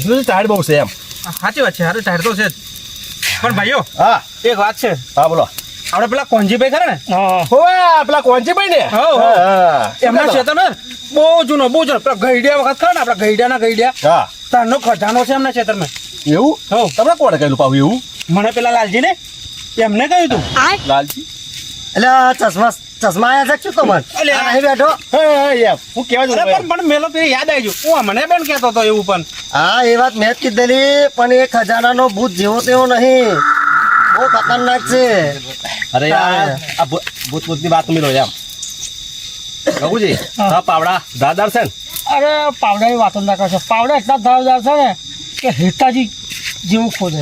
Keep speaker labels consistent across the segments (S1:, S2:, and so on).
S1: Vishnuji tyre બહુ છે એમ.
S2: સાચી વાત છે, હારું ટાયર તો છે જ. પણ ભાઈઓ
S1: હા
S2: એક વાત છે,
S1: હા બોલો.
S2: આપણે પેલા કોંજીભાઈ ખરા ને,
S1: હોવે પેલા કોંજીભાઈ ને. હા
S2: એમના ક્ષેત્ર ને બહુ જૂનો પેલા ગઈડિયા વખત ખરા ને, આપડા ગઈડિયાના ગઈડિયા
S1: હા
S2: તારનો ખજાનો છે એમના ક્ષેત્રમાં.
S1: એવું તમને કોણે કહેલું પાવું એવું?
S2: મને પેલા લાલજી ને એમને કહ્યું તું.
S1: લાલજી
S3: એટલે ચશ્મા આયા છે શું તમારે?
S2: અલ્યા.
S3: અહીં બેઠો.
S1: હું કેવા
S2: અરે પણ મેલો તો યાદ આવી ગયું, હું મને બેન કહેતો હતો એવું. પણ
S3: હા એ વાત મેં જ કીધેલી, પણ એ ખજાનાનો ભૂત જેવો તેવો નહીં, બહુ ખતરનાક છે.
S1: અરે યાર આ ભૂતની વાત મિલો એમ રઘુજી હા પાવડા દાદાર છે ને.
S4: અરે પાવડાની વાતો ના કરશો. પાવડા એટલા ધારદાર છે ને કે હિતાજી જેવું ખોદે.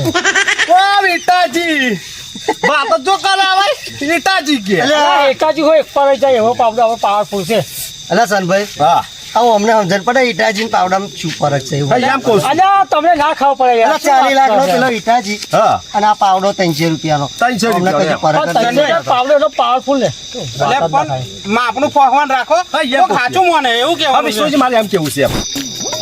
S1: વાહ વિટાજી વાત જો કરાવે વિટાજી કે.
S4: અરે એકાજી હોય એક પર જાય એવો પાવડો હવે પાવરફુલ છે.
S3: અલા સનભાઈ,
S1: હા
S3: આવું અમને સમજણ પડે ઈટાજી પાવડામાં શું ફરક છે એવું?
S1: એમ કહું છું.
S4: અલ્યા તમને ના ખાવ પડે યાર.
S3: અલા 40 લાખનો પેલો ઈટાજી
S1: હા
S3: અને આ પાવડો 300 રૂપિયાનો.
S1: 300
S3: અમને કશું
S1: રૂપિયા
S3: ફરક જ નહીં.
S4: પાવડો એટલો પાવરફુલ ને.
S2: એટલે પણ માપનું પકવાન રાખો, તો ખાચું મને એવું
S1: હા
S2: કેવું
S1: વિષ્ણુજી મારે એમ કેવું છે એમ.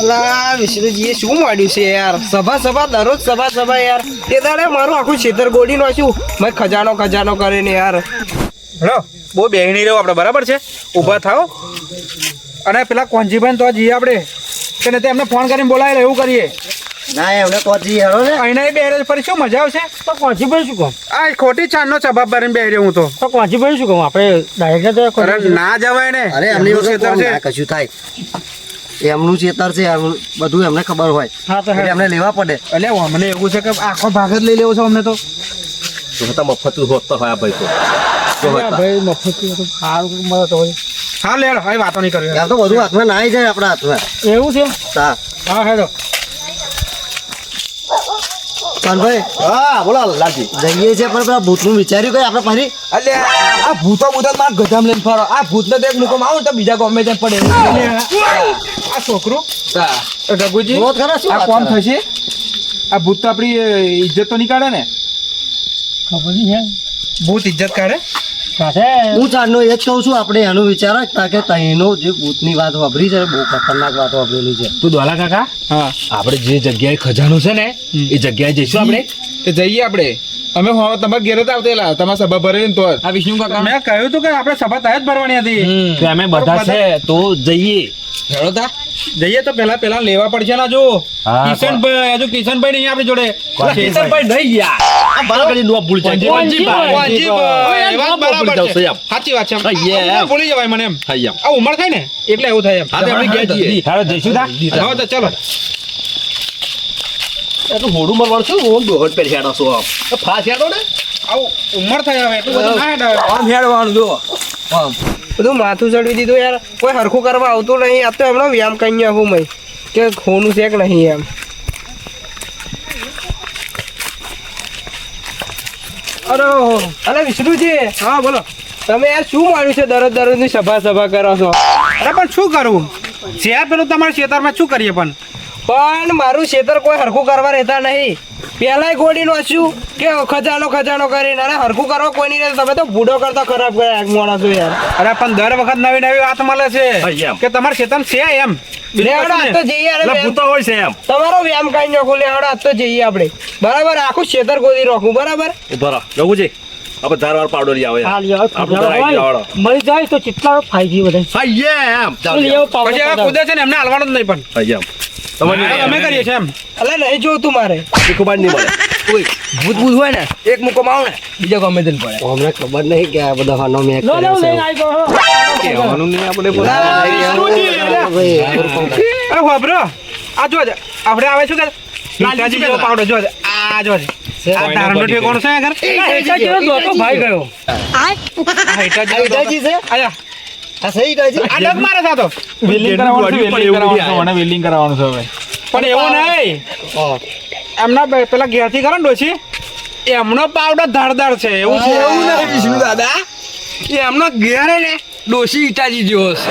S5: અલા વિષ્ણુજીએ શું માંડ્યું છે યાર? સભા દરરોજ સભા યાર. તે દાડે મારું આખું છેતર ગોડી નાખ્યું. મેં ખજાનો કરીને યાર.
S2: હેલો બહુ બેહી નહીં રહ્યો આપણે, બરાબર છે? ઊભા થાઓ અને પેલા કોંજીભાઈ તો જઈએ આપણે કે નહીં એમને ફોન કરીને બોલાવેલા એવું કરીએ.
S3: ના એમને પહોંચી હેડો ને.
S2: અહીંના બે ફરી શું મજા આવશે?
S4: તો કોંચીભાઈ શું કહું?
S2: આ ખોટી ચાંદનો ચબાબ ભરીને બેહી રહ્યો હું તો.
S4: તો કોંચીભાઈ શું કહું? આપણે ડાયરેક્ટ
S2: અરે ના જવાય ને.
S3: અરે એમની વગર
S2: ખેતર
S3: કોણ
S2: છે.
S3: ના કશું થાય. એમનું ખેતર છે, બધું એમને ખબર હોય.
S4: હા તો
S3: એટલે એમને લેવા પડે.
S2: એટલે મને એવું છે કે આખો ભાગ જ લઈ લેવો છે અમને તો.
S1: તો હતા મફતું હોત તો હા ભાઈ તો
S4: ભાઈ મફત હતું સારું મળે તો હોય.
S2: હા લેડ હવે વાતો નહીં કરવી.
S3: એમ તો બધું હાથમાં ના આવી જાય આપણા હાથમાં.
S4: એવું છે?
S3: હા
S4: હા હેડો.
S3: સનભાઈ
S1: હા બોલો લાલજી.
S3: જઈએ છે, પણ પેલા ભૂતનું વિચાર્યું કઈ આપણે ફરી?
S5: અલ્યા આ ભૂતો મારા ગધામ લઈને ફરો. આ ભૂતને તો એક મુકમ આવું તો બીજા ગમે ત્યાં પડે.
S2: આ છોકરું રઘુજી
S3: જોત ખરા શું
S2: આ
S3: વાત
S2: કોણ
S3: કરે?
S2: થશે? આ ભૂત તો આપણી ઇજ્જત તો નહીં કાઢે ને?
S4: ખબર નહીં છે.
S2: ભૂત ઇજ્જત કાઢે?
S4: સાથે
S3: હું ચારનો એ જ કહું છું, આપણે એનું વિચાર કે તહીનો જે ભૂતની વાત વાપરી છે બહુ ખતરનાક વાત વાપરેલી છે.
S1: તું દોલા કાકા
S2: હા
S1: આપણે જે જગ્યાએ ખજાનો છે ને એ જગ્યાએ જઈશું આપણે.
S2: તે જઈએ આપણે. અમે તમારા ઘેર જ આવતેલા, તમારે સભા ભરેલી ને તો
S5: આ વિષ્ણુ કાકા
S2: મેં કહ્યું હતું કે આપણે સભા ત્યાં જ ભરવાની હતી.
S1: કે અમે બધા છે તો જઈએ.
S5: હેડો તા.
S2: જઈએ તો પેલા લેવા પડશે ને. જો
S1: હા,
S2: કિશનભાઈ, હજુ કિશનભાઈ નહીં આપણી જોડે.
S1: કિશનભાઈ નહીં યાર આ બાર ઘડી નો ભૂલ જાય.
S4: કોંજીભાઈ.
S2: કોંજીભાઈ, વાત બરાબર છે.
S1: છે એમ.
S2: સાચી વાત છે.
S1: હા, yeah.
S2: આ ભૂલી જવાય મને એમ.
S1: હા એમ.
S2: આ ઉંમર થાય ને એટલે એવું થાય એમ.
S1: હા, તો આપણે ગયા છીએ.
S4: હાલો જઈશું તા.
S2: હા તો ચલો.
S1: એ તો હોડું મરવાનું છું હું દોહટ પેર હેડો છું આમ ફાસ હેડો ને
S2: આવું ઉંમર થાય હવે એટલું બધું ના હેડાવે.
S5: આમ હેડવાનું જો આમ બધું માથું ચડવી દીધું યાર. કોઈ હરખું કરવા આવતું નહીં. આ તો એમનો વ્યાયામ કરી નાખું મેં કે ખોનું છે કે નહીં એમ. અરે વિષ્ણુજી,
S2: હા બોલો.
S5: તમે યાર શું માન્યું છે દરરોજની સભા કરો છો?
S2: અરે પણ શું કરવું? શહેર પેલું તમારા ખેતરમાં શું કરીએ પણ?
S5: પણ મારું ખેતર કોઈ હરખું કરવા રહેતા નહીં. પેલાય ગોડી નાખ્યું કે ખજાનો કરીને, અરે હરખું કરવા કોઈ નહીં. તમે તો બુડો કરતા ખરાબ કર્યા માણસો યાર.
S2: અરે પણ દર વખત નવી વાત મળે છે
S1: એમ.
S2: કે તમારા ખેતરમાં છે એમ. બીજું
S5: લેવડો
S2: કશું
S5: આજ
S2: નહીં.
S5: તો જઈએ યાર.
S1: એટલે ભૂતો હોય છે એમ
S5: તમારો વ્યાયામ કઈ નાખો. લેવડો આજ તો જઈએ આપણે. બરાબર આખું ખેતર ગોદી રાખું. બરાબર
S1: ઉભા રહો રઘુજી આપણે ધારવાર પાવડો લઈ આવો
S4: હા
S1: યાર
S4: લ્યો
S1: આપણું તો આઈ જવાડો.
S4: મળી જાય તો કેટલા ફાયદી બધા.
S1: હા એમ ચાલ
S4: લેવો
S2: પછી હવે
S4: પાવડો
S2: કુદે છે ને એમને હાલવાનું જ નહીં પણ.
S1: હા એમ તમારી
S2: અમે કરીએ છીએ એમ.
S5: અલે નહીં જોતું મારે.
S1: શીખુબાન નહીં મળે
S5: કોઈ ભૂત હોય ને એક મુકમ આવ ને બીજા ગમે તેને પડે.
S3: અમને ખબર નહીં કે આ બધા હનો મેં
S4: લો લો લઈને આવી ગયો.
S1: કહેવાનું નહીં આપણે
S2: અરે વાપરો આ જો આપણે આવે શું કે લાલજી જેવો પાવડો જો આ જો આ તારનો ઠેકોણો છે ઘર.
S4: એકાજીનો દોતો ભાઈ ગયો.
S2: આ હિટાજી
S3: છે
S2: આયા
S3: આ સહી ઈટાજી.
S2: આ ડગ મારે સાતો વેલ્ડિંગ કરાવવાનું છે હવે. પણ એવું નહીં એમના પેલા ઘેરથી કરો ને ડોશી એમનો પાવડો ધારદાર છે એવું છે.
S5: એવું નથી વિષ્ણુ દાદા. એ એમનો ઘેર હે ને ડોશી ઈટાજી જેવો છે.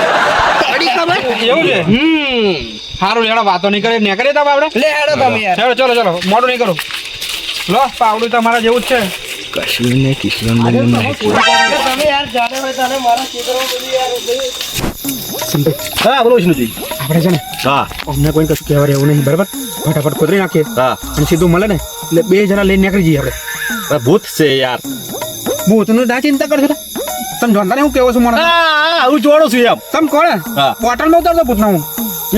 S5: પડી ખબર?
S2: એવું છે. સારું લેડા વાતો નહીં કરે ને કરીએ તા આપણે.
S5: લે હેડો તમે યાર.
S2: ચલો મોડું નહીં કરું. લો પાવડું તમારા જેવું જ છે.
S5: કશું ને કિશન
S3: તમે યાર જાણે હોય તારે મારા ખેતરમાં બધું યાર
S1: હા બોલો વિષ્ણુજી
S2: આપણે છે ને
S1: હા
S2: અમને કોઈ કશું કહેવા એવું નહીં બરાબર. ફટાફટ ખોતરી નાખીએ
S1: હા
S2: અને સીધું મળે ને એટલે 2 જણા લઈને નીકળી જઈએ આપણે.
S1: ભૂત છે યાર.
S2: ભૂતનું ના ચિંતા કરશો ને. તમે જાણતા નહીં હું કેવો છું મને
S1: હા હું જોડું છું એમ.
S2: તમે કોણ
S1: હા.
S2: હોટલમાં ઉતારતો ભૂતના હું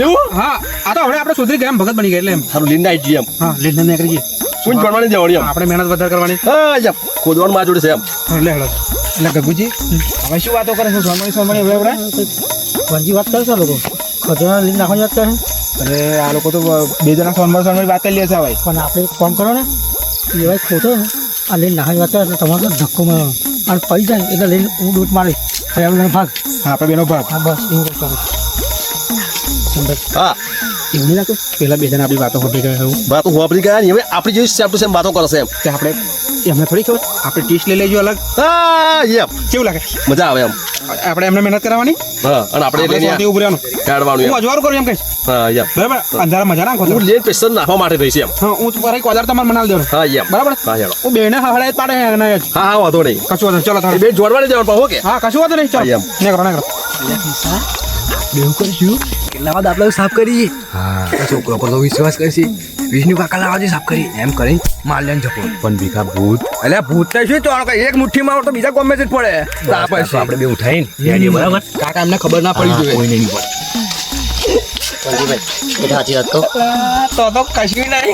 S1: એવું
S2: હા આ તો હવે આપણે સુધરી ગયા એમ, ભગત બની ગયા એટલે એમ.
S1: સારું લીન આવી જઈએ એમ.
S2: હા લઈને નીકળી જઈએ.
S1: શું જોડવાની જવાની એમ.
S2: આપણે મહેનત વધારે કરવાની.
S1: હા એમ ખોદવાનું માં જોડે છે એમ.
S2: હા, લે હેડો. એટલે ગગુજી હવે શું વાતો કરે છે સોનમણી હવે આપણે
S4: વાંજી વાત કરે છે લોકો ખજૂરા લઈને નાખવાની વાત કરે છે.
S2: અરે આ લોકો તો 2 જણા સોનમણી વાત કરી લે છે ભાઈ.
S4: પણ આપણે એક કામ કરો ને એ ભાઈ ખોટો ને આ લઈને નાખવાની વાત કરે એટલે તમારે તો ધક્કો મારવાનો અને પડી જાય એટલે લઈને હું દૂધ મારી ફેમિલીનો ભાગ.
S2: હા આપણે બેનો ભાગ.
S4: હા બસ એવું કરતો
S1: હા
S2: એવું નહીં લાગતું પેલા 2 જણા આપણી વાતો ખોટી ગયા એવું
S1: વાતો વાપરી ગયા ને હવે આપણી જેવી સેમ ટુ સેમ વાતો કરશે એમ.
S2: તે આપણે એમને થોડી ખબર આપણે ટીસ્ટ લઈ લેજો અલગ.
S1: હા એમ
S2: કેવું લાગે
S1: મજા આવે એમ.
S2: આપણે એમને મહેનત કરવાની
S1: હા અને આપણે લઈને
S2: શાંતિ ઉભું રહેવાનું
S1: કાઢવાનું
S2: હું
S1: એમ.
S2: અજવાળું કરું એમ કહીશ
S1: હા એમ.
S2: બરાબર અંધારા મજા ના ખોતો
S1: હું લેન પેશન નાખવા માટે રહીશ એમ.
S2: હા હું પર એક વધારે તમારે મનાવી દેવાનું
S1: હા એમ.
S2: બરાબર
S1: હા હેડો.
S2: હું બેને હળાય પાડે એના જ
S1: હા હા વાંધો નહીં.
S2: કશું વાંધો નહીં. ચલો
S1: એ
S2: તારે
S1: બે જોડવાની જવાનું પણ ઓકે.
S2: હા કશું વાંધો નહીં ચાલો
S1: હા, એમ.
S2: નીકળો નીકળો
S6: બેવું કરીશું કેટલા વાર આપણે સાફ કરીએ હા છોકરો પર તો વિશ્વાસ કરશે વિષ્ણુ કાકા લાવજે સાફ કરી એમ કરી માલ્યાન જપો પણ ભીખા ભૂત એટલે ભૂત તો શું તો એક મુઠ્ઠીમાં તો બીજા ગમે જ પડે તાપ હશે આપણે બે ઉઠાઈને બરાબર કાકા એમને ખબર ના પડી જોઈએ કોઈને નહીં પડે
S3: વાંજીભાઈ એ સાચી વાત કહું
S5: તો કશું નહીં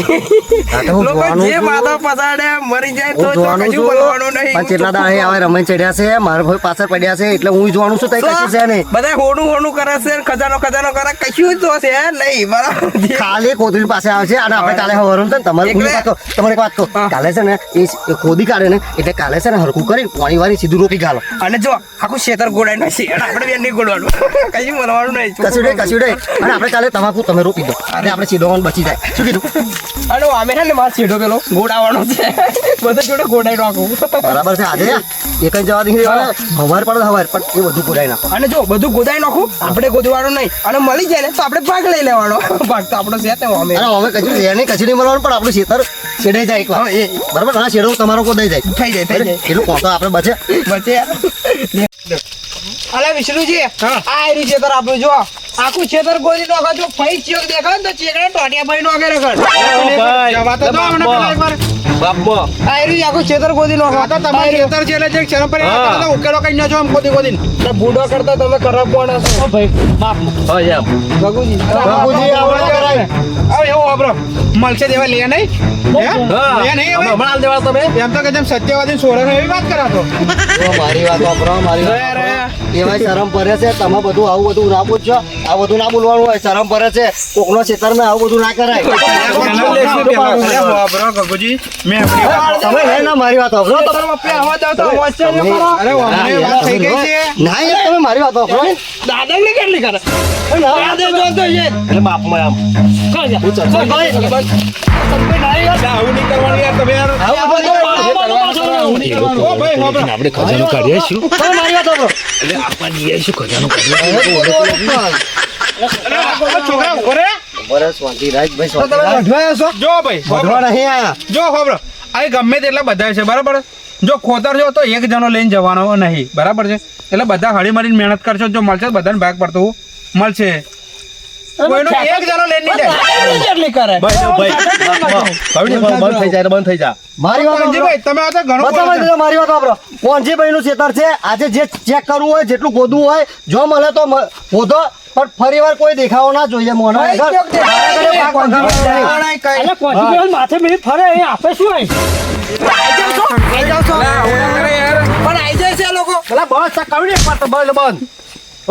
S3: આ તો હું
S5: લોકો
S3: જોવાનું
S5: જે
S3: છું.
S5: માથા પસાડે મરી જાય
S3: હું
S5: તો
S3: જોવાનું
S5: કશું
S3: છું
S5: બોલવાનું નહીં
S3: પણ કેટલા દાડે હવે રમાઈ ચડ્યા છે મારા ભાઈ પાછળ પડ્યા છે એટલે હું જોવાનું છું તઈ કશું છે નહીં
S5: બધા હોનું કરે છે ને ખજાનો કરે કશું તો છે નહીં બરાબર જે
S3: ખાલી કોથળી પાસે આવે છે અને આપણે કાલે હવારું છે ને તમારે હું વાત કહું, તમારે એક વાત કહું
S5: હા.
S3: કાલે છે ને એ ખોદી કાઢે ને એટલે કાલે છે ને હરખું કરી પાણી વાળી સીધું રોપી ગાલો
S5: અને જો આખું ખેતર ગોડાઈ નથી અને આપણે બેન નહીં ગોડવાનું કશું બોલવાનું નહીં
S3: કશું નહીં અને આપણે કાલે તમાકુ તમે રોપી દો અને આપણે સીધો વાન બચી જાય શું કીધું
S5: અને અમે છે ને માર સીધો પેલો ગોડાવાનો છે બધા જોડે ગોડાઈ નાખું
S3: બરાબર છે આજે એક જ જવા દીધી હવાર પડે હવાર પણ એ બધું પુરાઈ નાખો
S5: અને જો બધું ગોદાઈ નાખું આપણે ગોદવાનું નહીં અને મળી જાય ને તો આપણે ભાગ લઈ લેવાનો ભાગ તો આપણો છે તે અમે
S3: અરે અમે કશું છે નહીં કશું નહીં મળવાનું પણ આપણું ખેતર છેડાઈ જાય એકવાર
S5: હા, એ.
S3: બરાબર ના છેડો તમારો કોદાઈ જાય
S5: થઈ જાય
S3: એટલું કોતો આપણે બચે
S5: બચે અલા વિષ્ણુજી આ એરી ખેતર આપણું જો આખું ખેતર ગોદી નાખો જો ફઈ ચેક દેખાય ને તો ચેકડે ટોટિયા ભાઈ નો આગળ રખડ
S2: જવા તો દો અમને પેલા એકવાર.
S1: બાપમાં
S5: આ એરી આખું ખેતર ગોદી નાખો
S2: આ તો તમારે ખેતર છે એટલે જે શરમ પડી
S1: હા.
S2: આ તો ઉકેલો કઈ ન છો આમ ખોદી ખોદીને.
S5: એટલે બુડો કરતા તમે ખરાબ કોણ હશો ભાઈ બાપ
S1: હા એમ.
S5: ભગુજી
S3: બાપુજી આવડે કરાય
S2: હવે એવું વાપરો મળશે દેવા લે નહીં હે?
S1: હા
S2: લે નહીં હવે?
S1: હમણાં હાલ દેવા તમે.
S2: એમ તો કે જેમ સત્યવાદી સોરે એવી વાત કરાતો
S3: મારી વાત વાપરો મારી વાત એવા શરમ પડે છે તમે બધું આવું બધું ના બોલશો આ બધું ના બોલવાનું હોય શરમ પડે છે કોકનો ખેતરમાં આવું બધું ના કરાય
S2: વાપરો ગગુજી મેં આપણી
S3: તમે હે ના મારી વાત વાપરો
S5: ખેતર માં પે હવા દાવ તો વચ્ચે ન કરો
S2: અરે વાપરે વાત થઈ ગઈ છે
S3: ના યાર તમે મારી વાત વાપરો
S5: દાદાગીરી કેટલી કરે દાદા જો તો છે
S1: એટલે બાપમાં આમ.
S2: આવું નહીં કરવાનું યાર તમે યાર ઓ ભાઈ વાપરો
S6: આપણે ખજાનો કાઢીએ શું
S3: તમે મારી વાત વાપરો
S6: એટલે આપવા દઈએ શું ખજાનો કાઢીએ
S2: અરે છોકરા ઉભો રે
S3: બરસ વાંચી રાજભાઈ
S5: તો તમે
S3: સ્વાતિ
S5: વઢવાયા છો
S2: જો ભાઈ વાપરો.
S3: વધવા નહીં આયા
S2: જો ખબર આ ગમે તેટલા બધા છે બરાબર જો ખોતર છો તો એક જણો લઈને જવાનો નહીં બરાબર છે એટલે બધા હળી મળીને મહેનત કરશો જો મળશે તો બધાને ભાગ પડતું મળશે કોઈનો એક જણો લઈને નહીં જાય
S5: કેટલી કરે
S1: બંધ થઈ જાય બંધ થઈ જાય.
S3: મારી વાત વાપરો
S2: રણજીતભાઈ, તમે આ તો ઘણું બોલો
S3: બતાવો
S2: છો.
S3: દીધો મારી વાત વાપરો કોણજીભાઈ નું ખેતર છે આજે જે ચેક કરવું હોય જેટલું ગોદવું હોય જો મળે તો ગોદો પણ ફરી વાર કોઈ દેખાવો ના જોઈએ મોનો
S5: ભાઈ,
S3: વગર.
S5: ચોક દેખાવો.
S3: મારા ઘરે પાક વગર નહીં.
S4: એટલે કોચી માથે મેં ફરે એ આપે શું હોય
S5: આઈ જાવ છો.
S2: ના, આવું ના કરે યાર.
S5: પણ આઈ જાય છે આ લોકો
S3: પેલા બસ આ કવડી એક વાર તો બંધ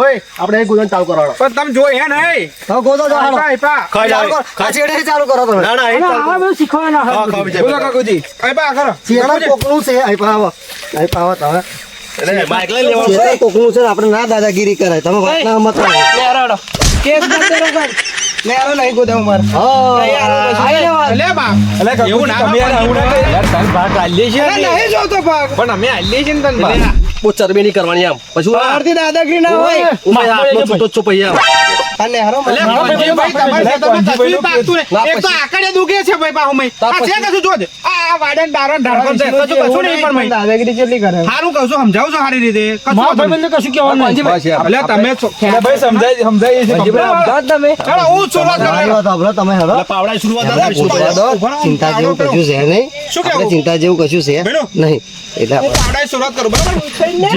S3: ઓય આપણે એક ગુદન ચાલુ કરાવો
S2: પણ તમે જો હે નહીં
S3: તો ગોદો જો હાલો
S2: આયપા, આયપા.
S3: ચાલુ કરો. આ છેડે ચાલુ કરો તમે
S1: ના ના એ
S4: અને આ બધું શીખવાના
S1: હા,
S4: હોય
S1: ખાવી જાય.
S2: બોલો કાકુજી આયપા કરો
S3: ચેતર કોકનું છે અહીં પાવો અહીં પાવો તમે
S1: એટલે માઇક લઈ લેવાનું.
S3: ચેતર કોકનું છે ને આપણે ના દાદાગીરી કરાય તમે વાત ના મત કરો.
S5: લે હરાડો. કેસ બંધ કરો કર. લે હાલો નહીં ગોદામ માર
S3: હા
S5: નહીં હાલો
S3: આઈ
S5: નહીં.
S3: લેવા.
S2: લે બા એવું ના
S5: નહીં જોતો ભાગ
S2: પણ અમે આલીએ છીએ ને તને બા.
S1: બહુ ચરબી નહીં કરવાની આમ પછી
S5: બહારથી દાદાગીરી ના હોય
S1: ઉમાય હાથનો છૂટો જ છો પછી આમ.
S5: અને હરો
S2: અલે ભણજીભાઈ, તમારે તમે તસવીર પાકતું ને. એક તો આકડે દુખે છે ભાઈ પાહું મય. આ છે કશું જોજે. આ આ વાડન દારણ ઢાળકો છે કશું નહીં પણ ભાઈ
S5: દાદાગીરી કેટલી કરે
S2: સારું કહું છું સમજાવું છું સારી રીતે કશું
S4: મારા
S2: વાંધો
S4: ભાઈબંધને કશું કહેવાનું નહીં.
S6: બસ યાર.
S2: નહીં. અલ્યા તમે ભાઈ સમજાય છે
S5: તમે
S2: ચાલો હું શરૂઆત
S3: મારી
S2: કરું
S3: વાત સાંભળો, તમે હેડો.
S1: એટલે પાવડા શરૂઆત આપણે
S3: ઉભા
S1: શરૂઆત.
S3: રહો. ચિંતા જેવું કશું છે નહીં.
S2: શું
S3: આપણે
S2: કહેવું?
S3: ચિંતા જેવું કશું છે
S2: બેનો.
S3: નહીં. એટલે
S2: હું પાવડાએ શરૂઆત કરું બરાબર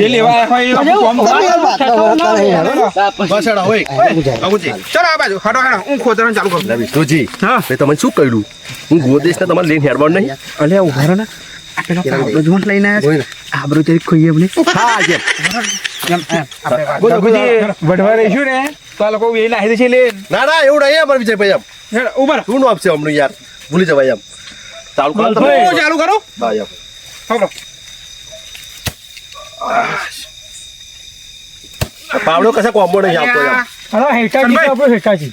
S2: જે લેવા આવ્યા હોય એ કામ કરો.
S3: તમે વાતના વળતા નહીં, હેડો.
S1: બસ હેડો, હોય. બાબુજી.
S2: ચાલો આ બાજુ હાડો હાડો હું ખોતરણ ચાલુ કરું
S1: વિષ્ણુજી
S2: હા
S1: મેં તમને શું કહ્યું હું ગોદેશને તમારે લઈને હેડવાનું નહીં
S2: અલ્યા ઉભા રહો ને આ પેલો પાવડો જ મત લઈને આવ્યા છે આબરૂ જરીક ખોઈએ આપણે
S1: હા જેમ
S2: વઢવા રહીશું ને તો આ લોકો એ નાહી દેશે લે
S1: ના ના એવું નહીં અમારે વિજયભાઈ એમ
S2: ઉભા રહો.
S1: શું નું આપશે હમણાં યાર ભૂલી જવાય એમ ચાલુ કરો તમે.
S2: હું ચાલુ કરું
S1: હા એમ
S2: પકડો
S1: પાવડો કશા કોમ્બો નહીં આવતો એમ
S4: અરે હેઠાજી તો આપણો હેઠાજી.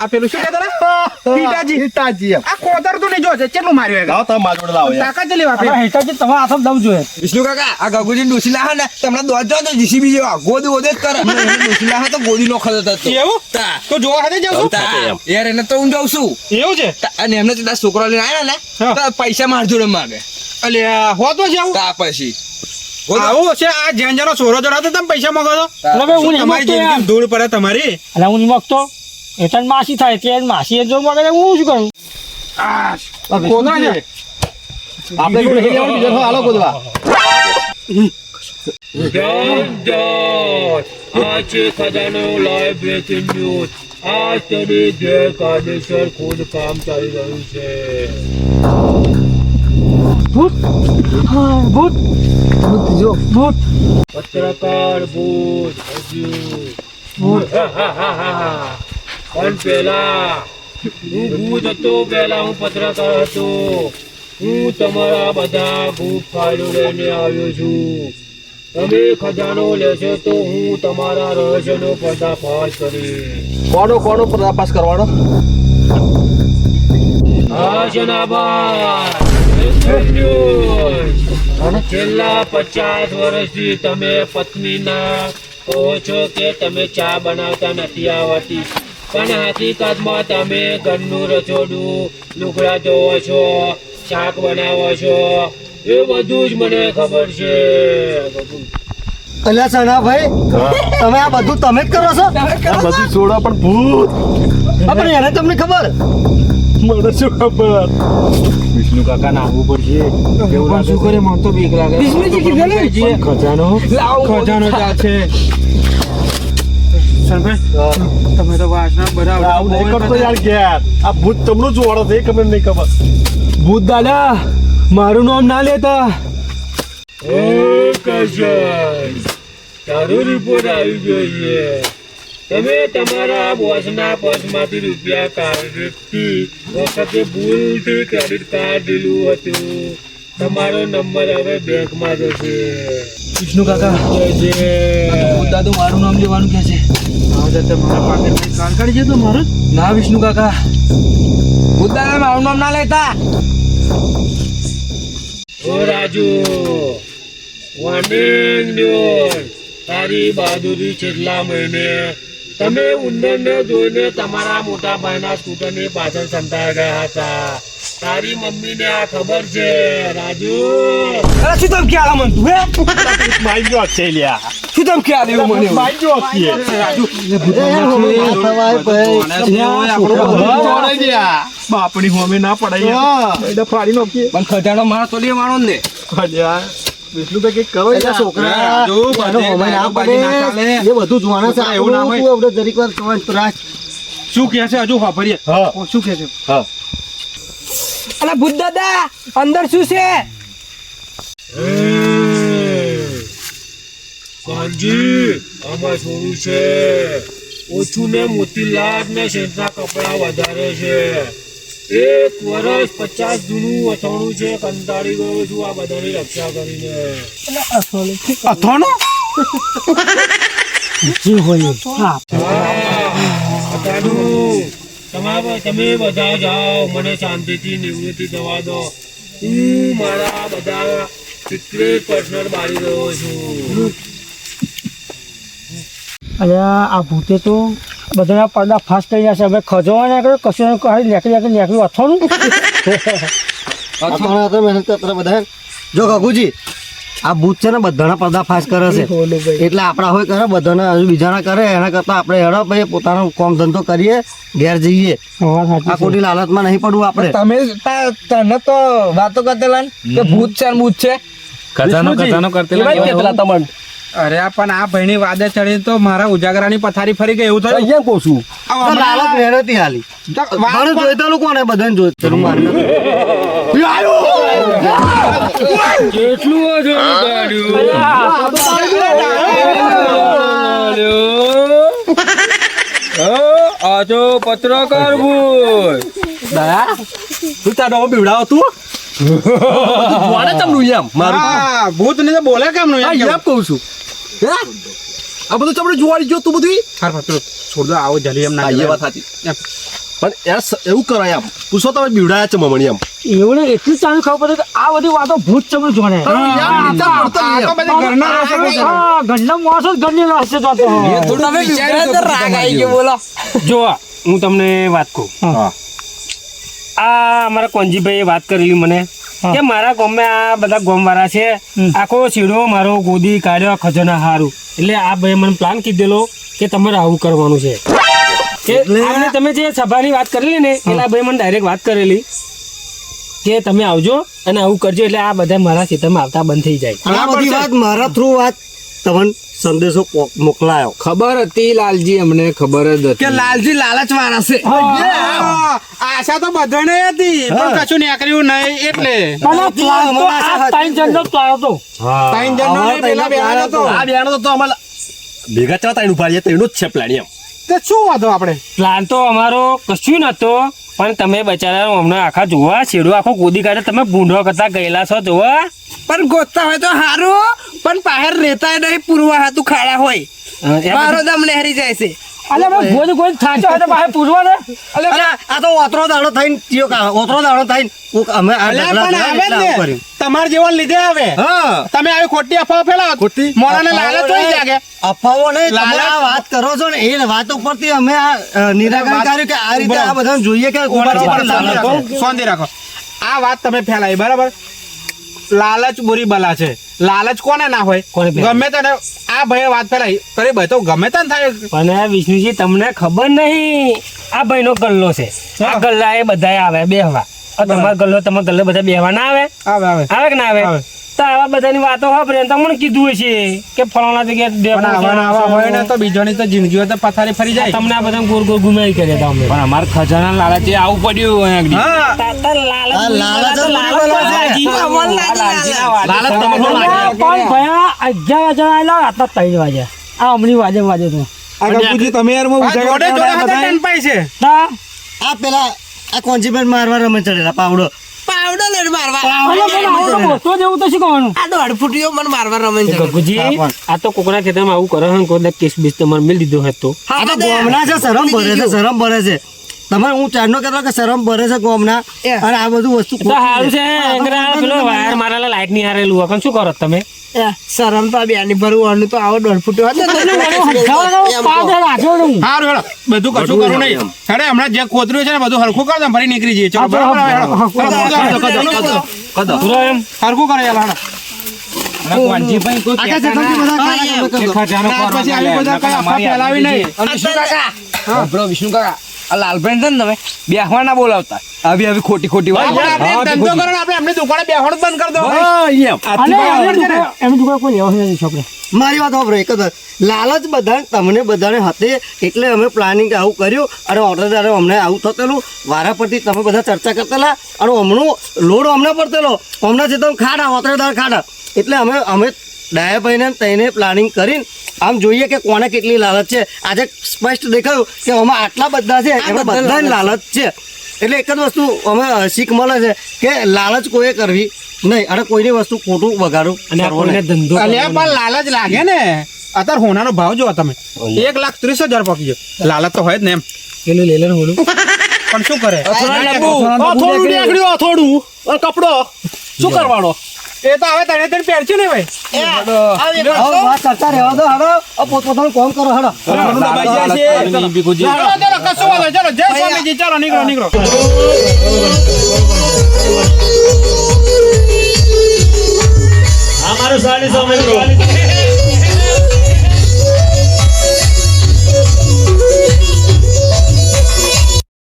S2: આ પેલું શું કહેતા હતા હીટાજી
S1: હિતાજી એમ
S2: આ કોતર તો નહીં જોશે કેટલું માર્યું
S1: લાવો તમે મારી જોડે લાવો યાર
S2: તાકાત લેવા
S4: અરે હેઠાજી તમારા હાથમાં દમ જોઈએ.
S6: વિષ્ણુ કાકા આ ગગુજી ડોસી લાહે ને તમને દોડ જાવ તો જીસીબી જેવા ગોદી ગોદે જ કરે ડોસી લાહે તો ગોદી નો ખતો હતો
S2: એવું તો જોવા હાથે જાઉં છું
S6: તા, યાર એને તો હું જાઉં છું
S2: એવું છે
S6: અને એમને તો તારા છોકરો લઈને આવ્યા ને
S2: હા.
S6: તો પૈસા માર જોડે માગે
S2: અલ્યા હોતો જાવ
S6: તા પછી
S2: આવું છે આ જેન જેનો સોરો ચડાવતો તમે પૈસા માંગો છો
S4: અરે ભાઈ હું નહીં
S2: તમારી
S4: માંગતો યાર.
S2: જિંદગી ધૂળ પડે તમારી
S4: અરે હું નહીં માંગતો. હેઠાણ માસી થાય તે માસી જો મગર હું શું કરું?
S2: કોના છે
S1: આપણે જોડે નહીં લેવાનું બીજા હાલો ગોદવા
S7: આજે ખજાનો લાઈવ બ્રેકિંગ ન્યૂઝ આજ તેની ગેરકાયદેસર ખોદકામ ચાલી રહ્યું છે
S4: ભૂત હા ભૂત જો ભૂત
S7: પત્રકાર ભૂત હજુ પણ પેલા હું ભૂત હતો પેલા હું પત્રકાર હતો હું તમારા બધા ભૂત ફાઇલો લઈને આવ્યો છું તમે ખજાનો લેશો તો હું તમારા રહસ્યનો પર્દાફાશ કરીશ
S1: કોનો પર્દાફાશ કરવાનો
S7: છેલ્લા 50 વર્ષથી તમે પત્નીના કહો છો કે તમે ચા બનાવતા નથી આવડતી પણ હકીકતમાં તમે ઘરનું રસોડું લુગડા ધોવો છો શાક બનાવો છો એ બધું જ મને ખબર છે
S3: અલ્યા સનાભાઈ, તમે આ બધું તમે જ કરો છો?
S1: આ બધું છોડો પણ ભૂત
S3: હા, પણ એને તમને ખબર?
S1: મને શું ખબર વિષ્ણુ કાકા ને આવવું પડશે
S2: પણ શું કરે મને તો બીક લાગે
S5: વિષ્ણુજી કીધું ને?
S2: પણ
S1: ખજાનો
S2: ખજાનો જ આ છે સરભાઈ તમે તો વાસના બધા
S1: આવું નહીં કરતો યાર ઘેર આ ભૂત તમનું જ વાળો છે એ ખબર નહીં ખબર
S6: ભૂત દાદા મારું નામ ના લેતા
S7: ઓ કશન તારો રિપોર્ટ આવી જોઈએ તમે તમારા બોસના પર્સમાંથી રૂપિયા કાઢી વખતે ભૂલથી ક્રેડિટ કાર્ડ લીધું હતું તમારો નંબર હવે બેંકમાં જશે
S6: વિષ્ણુ કાકા
S7: જશે.
S6: ભૂત દાદુ મારું નામ લેવાનું કે છે
S2: તમારા પાકેટમાં કાર્ડ કાઢી જતો મારો
S6: ના વિષ્ણુ કાકા ભૂત દાદા મારું નામ ના લેતા
S7: ઓ રાજુ વોર્નિંગ ન્યૂઝ તારી બહાદુરી છેલ્લા મહિને તમે ઉંદરને જોઈને તમારા મોટા ભાઈના સ્કૂટરની પાછળ સંતાઈ ગયા હતા તારી મમ્મીને આ ખબર છે રાજુ
S6: અરે શું ધમકી આલા મન તું હે
S1: માઈ ગયો છે લ્યા
S6: શું ધમકી આલે એવું મને
S1: માઈ ગયો છે બાપડી હોમે ના પડાય એટલે ફાડી નાખીએ
S6: પણ ખજાનો મારો તો લે મારો ને
S1: લ્યા વિષ્ણુ ભાઈ કઈક કરો યાર
S3: છોકરા,
S2: જો
S3: એનો હોમે ના
S2: બાજી ના ચાલે.
S3: પડે. એ બધું જોવાના છે.
S2: એવું ના હોય.
S3: તું આપણે જરીક વાર તમારે ત્રાસ.
S2: શું કહે છે હજુ વાપરીએ
S1: હા
S2: શું કહે છે
S1: હા
S5: અલા ભૂત દાદા અંદર શું છે
S7: કાનજી આમાં થોડું છે ઓછું ને મોતીલાલ ને શેઠના કપડા વધારે છે 1 વર્ષ 50 જૂનું અથાણું છે કંટાળી ગયો છું આ બધાની રક્ષા કરીને
S2: અથાણો
S4: જે હોય એ. હા
S7: અથાણું તમે બધા જાઓ મને શાંતિથી નિવૃત્તિ થવા દો હું મારા બધા સિક્રેટ પર્સનલ બાળી રહ્યો છું
S4: અરે આ ભૂતે તો બધાના પડદા ફાસ્ટ થઈ જશે. હવે ખજવા ના કર્યો કશું નીકળ્યું અથોનું
S3: અત્યારે મહેનત કરતા બધા જો ગગુજી આ ભૂત છે ને બધાના પર્દાફાશ કરે છે એટલે આપણા હોય કરે બધાના હજુ બીજાના કરે એના કરતા આપણે હેડો ભાઈ પોતાનો કામ ધંધો કરીએ ઘેર જઈએ આ ખોટી લાલચમાં નહીં પડવું આપણે
S2: તમે તને તો વાતો કરતેલા ને કે ભૂત છે ને ભૂત છે
S6: કથાનો કરતેલા
S1: કેટલા તમને
S2: અરે આ પણ આ ભાઈની વાદે ચડી તો મારા ઉજાગરાની પથારી ફરી ગઈ એવું થયું
S1: અહીંયા કહું છું
S3: તો લાલચ મેળવતી હાલી મારે જોઈતા કોને બધાને જોઈતું મારે
S7: કેટલું
S6: આ તો પત્રકાર ભૂત
S1: દયા તું તારો બીવડાવો તું જોડે તમનું એમ મારું
S2: હા ભૂત ને તો બોલે કેમ નું
S1: એમ કહું છું હે આ બધું તમને જોવાડી જો તું બધું
S2: હાર પત્રો છોડ દો આવો જલ્દી એમ ના
S1: એ વાત સાચી પણ યાર એવું કરાય એમ પૂછો તમે બીવડાયા છે મમણી એમ
S4: એવું ને એટલું ચાલુ ખબર પડે કે આ બધી વાતો ભૂત ચમન જોડે
S2: ઘરના
S4: ઘરના માણસો જ ઘરની રહસ્ય જોતો
S7: જો હું તમને વાત કહું આ અમારા કોંજીભાઈએ વાત કરેલી મને કે મારા ગામમાં આ બધા ગામવાળા છે આખો સીડો મારો ગોદી કાઢ્યો ખજાના હારું એટલે આ ભાઈ મને પ્લાન કીધેલો કે તમારે આવું કરવાનું છે કે આમને તમે જે સભાની વાત કરેલી ને એટલે આ ભાઈ મને ડાયરેક્ટ વાત કરેલી કે તમે આવજો અને આવું કરજો એટલે આ બધા મારા ખેતરમાં આવતા બંધ થઈ જાય
S3: આ બધી વાત મારા થ્રુ વાત તમને સંદેશો મોકલાયો
S6: ખબર હતી લાલજી અમને ખબર જ હતી
S2: કે લાલજી લાલચ વાળા છે આશા તો બધાને હતી પણ કશું નીકળ્યું નહીં એટલે
S4: ત્રણ જણનો પ્લાન હતો
S2: ત્રણ જણનો નહીં, પેલા બેવાનો હતો.
S1: આ બેનો તો અમારે ભેગા ચા તાઈને ઉભા રહીએ તો એનો જ છે પ્લાન એમ
S2: તે શું હતો આપણે
S7: પ્લાન તો અમારો કશું નતો પણ તમે બચારા અમને આખા જોવા છેડો આખો ગોદી કાઢે તમે ભૂંડો કરતા ગયેલા છો જોવા
S5: પણ ગોતતા હોય તો સારું પણ બહાર રહેતા નહીં પૂરવા હાથું ખાડા હોય મારો દમ લહેરી જાય છે
S4: અલે ગોદ ગોદ થાચો હતો બહાર પૂરવા ને
S3: અરે આ તો ઓતરો દાડો થઈને થયો કા ઓતરો દાડો થઈને અમે આ
S2: અલ્યા
S3: ઢગલા
S2: પણ આવે
S3: જોયા એટલે
S2: જ
S3: આવું
S2: ને.
S3: કર્યું.
S2: તમારા જેવા લીધે આવે
S3: હા
S2: તમે આવી ખોટી અફવા ફેલાવો
S1: ખોટી?
S2: મોરાને લાલચ હોય જાગે
S3: અફવાઓ નહીં તમે
S2: લાલચ-
S3: આ વાત કરો છો ને એ વાત ઉપરથી અમે આ નિરાકરણ કર્યું કે આ રીતે આ બધાને જોઈએ કે
S2: ઉભા રહો,
S3: ઉપર
S2: શાંતિ રાખો, શાંતિ રાખો આ વાત તમે ફેલાવી બરાબર લાલચ બુરી બલા છે લાલચ કોને ના હોય
S7: કોને ફેલાવી?
S2: ગમે તેને આ ભાઈએ વાત ફેલાવી તો એ ભાઈ તો ગમે તેને થાય
S7: પણ વિષ્ણુજી તમને ખબર નહીં આ ભાઈનો ગલ્લો છે આ ગલ્લા એ બધા આવે બેહવા તમારો ગલ્લો બધા બેહવા ના આવે
S2: આવે આવે
S7: આવે કે ના આવે
S2: આવે.
S7: તો આવા બધાની વાતો વાપરે તમને કીધું હશે કે ફલાણા જગ્યાએ
S2: પણ
S7: ડેપો
S2: આવા ને આવા હોય ને
S7: છે.
S2: તો બીજોની તો જિંદગી હોય તો પથારી ફરી જાય
S7: તમને આ બધા ગોર ગોર ગુમાવી કર્યા હતા અમને
S6: પણ અમારે ખજાના લાલચે આવું પડ્યું અહીંયા આગળ.
S2: હા
S7: તાતા લાલચ
S3: આ લાલચ જ
S7: લાલચ
S3: બધી બલા છે.
S7: લાલચી.
S5: અમલ લાગી
S7: લાલચીના વાદે
S1: લાલચ
S7: તમે
S1: તમને
S7: લાગે.
S1: લાગે.
S4: પણ ભયા 11 વાગે આવેલા રાતના 3 વાગ્યા આ અમની વાજે તો
S2: આ ગપુજી તમે યાર હું જોડે જોડે હતા ટનપાઈ છે
S4: તા
S3: આ પેલા આ કોન્જીબેન મારવા રમે ચડેલા પાવડો
S5: પાવડો લઈને મારવા
S4: અલે પણ આ તો બોલતો જેવું તો શું કહેવાનું
S5: આ દોઢ ફૂટીઓ મને મારવા રમે છે
S7: ગગુજી આ તો કોકના ખેતરમાં આવું કરે છે કોઈ કેસ બીસ તમારે મેળ દીધો હતો
S3: આ તો ગોમના છે શરમ ભરે છે શરમ ભરે છે તમે હું ચારનો કહેતો કે શરમ ભરે છે ગોમના અને આ બધું વસ્તુ
S7: તો સારું છે એંગરા પેલો વાયર મારેલા લાઈટ ની હારેલું હોય શું કરો તમે
S5: શરમ તો આ બેની ભરવાનું તો આવો દોઢ ફૂટ્યો હતો ને.
S4: પાદે રાખ્યો નહીં
S2: હારું હેડો બધું કશું કરું નહીં હેડે હમણાં જે કોતર્યું છે ને બધું હરખું કર દો ફરી નીકળી જઈએ ચલો બરાબર હેડો
S7: પૂરો એમ
S2: હરખું કરે યાર હેડો
S6: વાનજીભાઈ કોઈ
S3: આખા જગતની બધા ખાના તમે કરી દો.
S6: ખજાનો
S2: ત્યાર પછી આવી બધા કઈ અફવા ફેલાવી નહીં
S6: બરો વિષ્ણુ કાકા આ લાલભાઈ છે ને તમે બેહવા ના બોલાવતા આવી ખોટી ખોટી વાત
S2: આપણે એક ધંધો કરો ને આપણે એમની દુકાને બેહવાનું બંધ કરી દો
S4: અને એમ દુકાન કોઈ લેવા નથી છોકરા
S3: મારી વાત સાંભળો એક જ વાત. લાલચ બધા તમને બધાને હતી એટલે અમે પ્લાનિંગ આવું કર્યું અને ઓર્ડરદારે અમને આવું થતેલું વારા પરથી તમે બધા ચર્ચા કરતેલા અને હમણું લોડ અમને પડતેલો હમણાં જે તમે ખાડા ઓતરેદાર ખાડા એટલે અમે ડાયાભાઈને તઈને પ્લાનિંગ કરીને આમ જોઈએ કે કોને કેટલી લાલચ છે આજે સ્પષ્ટ દેખાયું કે આમાં આટલા બધા છે એમાં બધાને લાલચ છે એટલે એક જ વસ્તુ અમે શીખ મળે છે કે લાલચ કોઈએ કરવી નહીં અને કોઈની વસ્તુ ખોટું બગાડું
S7: અને આ
S3: કરવું
S7: કોઈને
S3: નહીં.
S7: ધંધો
S2: અલ્યા પણ લાલચ લાગે ને અત્યારે હોનાનો ભાવ જો તમે 1,30,000 પકી ગયો લાલચ તો હોય જ ને એમ
S7: પેલું લે લે ને ઓલું
S2: પણ શું કરે
S1: થોડું નીકળ્યું થોડું કપડો શું કરવાનો
S2: એ તો હવે તને તને પહેરશે ને ભાઈ
S3: હવે વાત ચર્ચા રહેવા દો હવે પોતપોતાનું કામ કરો હડો
S2: ચલો કશું વાંધો નહીં. ચલો જય સ્વામીજી ચલો નીકળો
S8: અમારું 40 મિત્રો